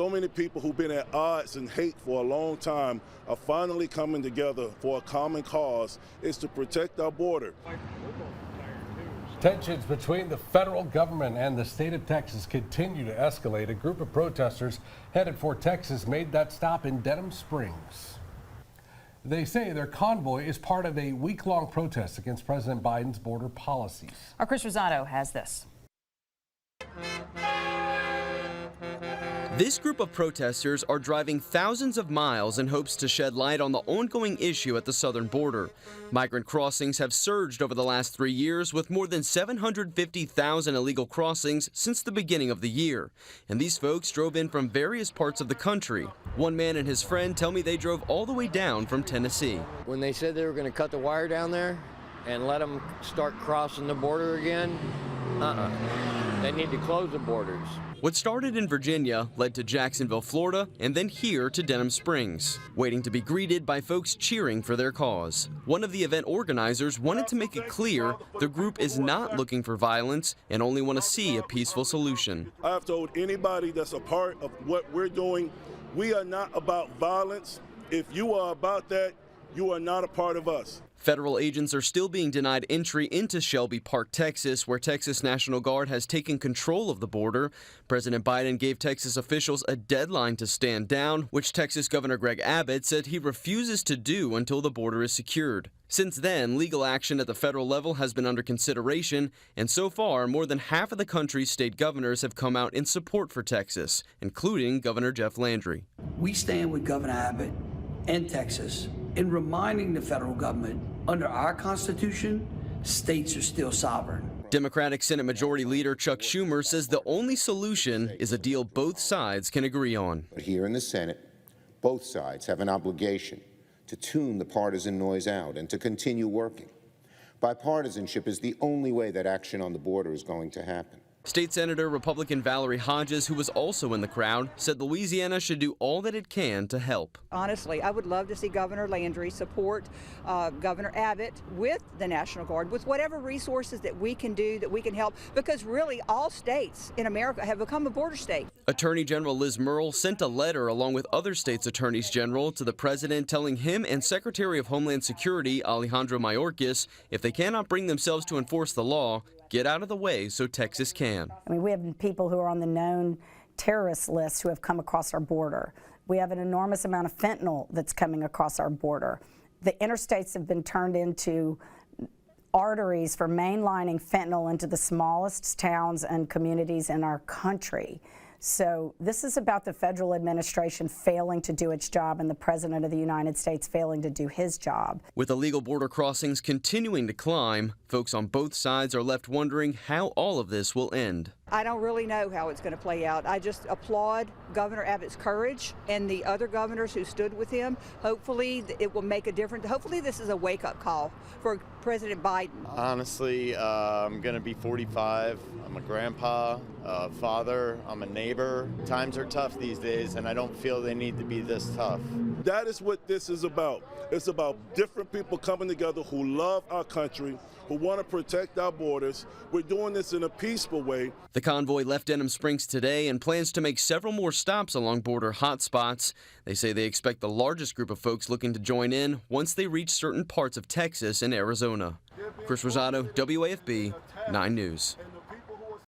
So many people who've been at odds and hate for a long time are finally coming together for a common cause. It's to protect our border. Tensions between the federal government and the state of Texas continue to escalate. A group of protesters headed for Texas made that stop in Denham Springs. They say their convoy is part of a week-long protest against President Biden's border policies. Our Chris Rosado has this. This group of protesters are driving thousands of miles in hopes to shed light on the ongoing issue at the southern border. Migrant crossings have surged over the last 3 years, with more than 750,000 illegal crossings since the beginning of the year. And these folks drove in from various parts of the country. One man and his friend tell me they drove all the way down from Tennessee. When they said they were going to cut the wire down there and let them start crossing the border again, they need to close the borders. What started in Virginia led to Jacksonville, Florida, and then here to Denham Springs, waiting to be greeted by folks cheering for their cause. One of the event organizers wanted to make it clear the group is not looking for violence and only want to see a peaceful solution. I've told anybody that's a part of what we're doing, we are not about violence. If you are about that, you are not a part of us. Federal agents are still being denied entry into Shelby Park, Texas, where Texas National Guard has taken control of the border. President Biden gave Texas officials a deadline to stand down, which Texas Governor Greg Abbott said he refuses to do until the border is secured. Since then, legal action at the federal level has been under consideration, and so far, more than half of the country's state governors have come out in support for Texas, including Governor Jeff Landry. We stand with Governor Abbott and Texas in reminding the federal government, under our Constitution, states are still sovereign. Democratic Senate Majority Leader Chuck Schumer says the only solution is a deal both sides can agree on. But here in the Senate, both sides have an obligation to tune the partisan noise out and to continue working. Bipartisanship is the only way that action on the border is going to happen. State Senator Republican Valerie Hodges, who was also in the crowd, said Louisiana should do all that it can to help. Honestly, I would love to see Governor Landry support Governor Abbott with the National Guard, with whatever resources that we can do, that we can help, because really all states in America have become a border state. Attorney General Liz Murrill sent a letter along with other states' attorneys general to the president telling him and Secretary of Homeland Security Alejandro Mayorkas if they cannot bring themselves to enforce the law, get out of the way so Texas can. I mean, we have people who are on the known terrorist list who have come across our border. We have an enormous amount of fentanyl that's coming across our border. The interstates have been turned into arteries for mainlining fentanyl into the smallest towns and communities in our country. So this is about the federal administration failing to do its job and the President of the United States failing to do his job. With illegal border crossings continuing to climb, folks on both sides are left wondering how all of this will end. I don't really know how it's going to play out. I just applaud Governor Abbott's courage and the other governors who stood with him. Hopefully it will make a difference. Hopefully this is a wake-up call for President Biden. Honestly, I'm going to be 45. I'm a grandpa, a father, I'm a neighbor. Times are tough these days, and I don't feel they need to be this tough. That is what this is about. It's about different people coming together who love our country, who want to protect our borders. We're doing this in a peaceful way. The convoy left Denham Springs today and plans to make several more stops along border hotspots. They say they expect the largest group of folks looking to join in once they reach certain parts of Texas and Arizona. Chris Rosado, WAFB 9 News.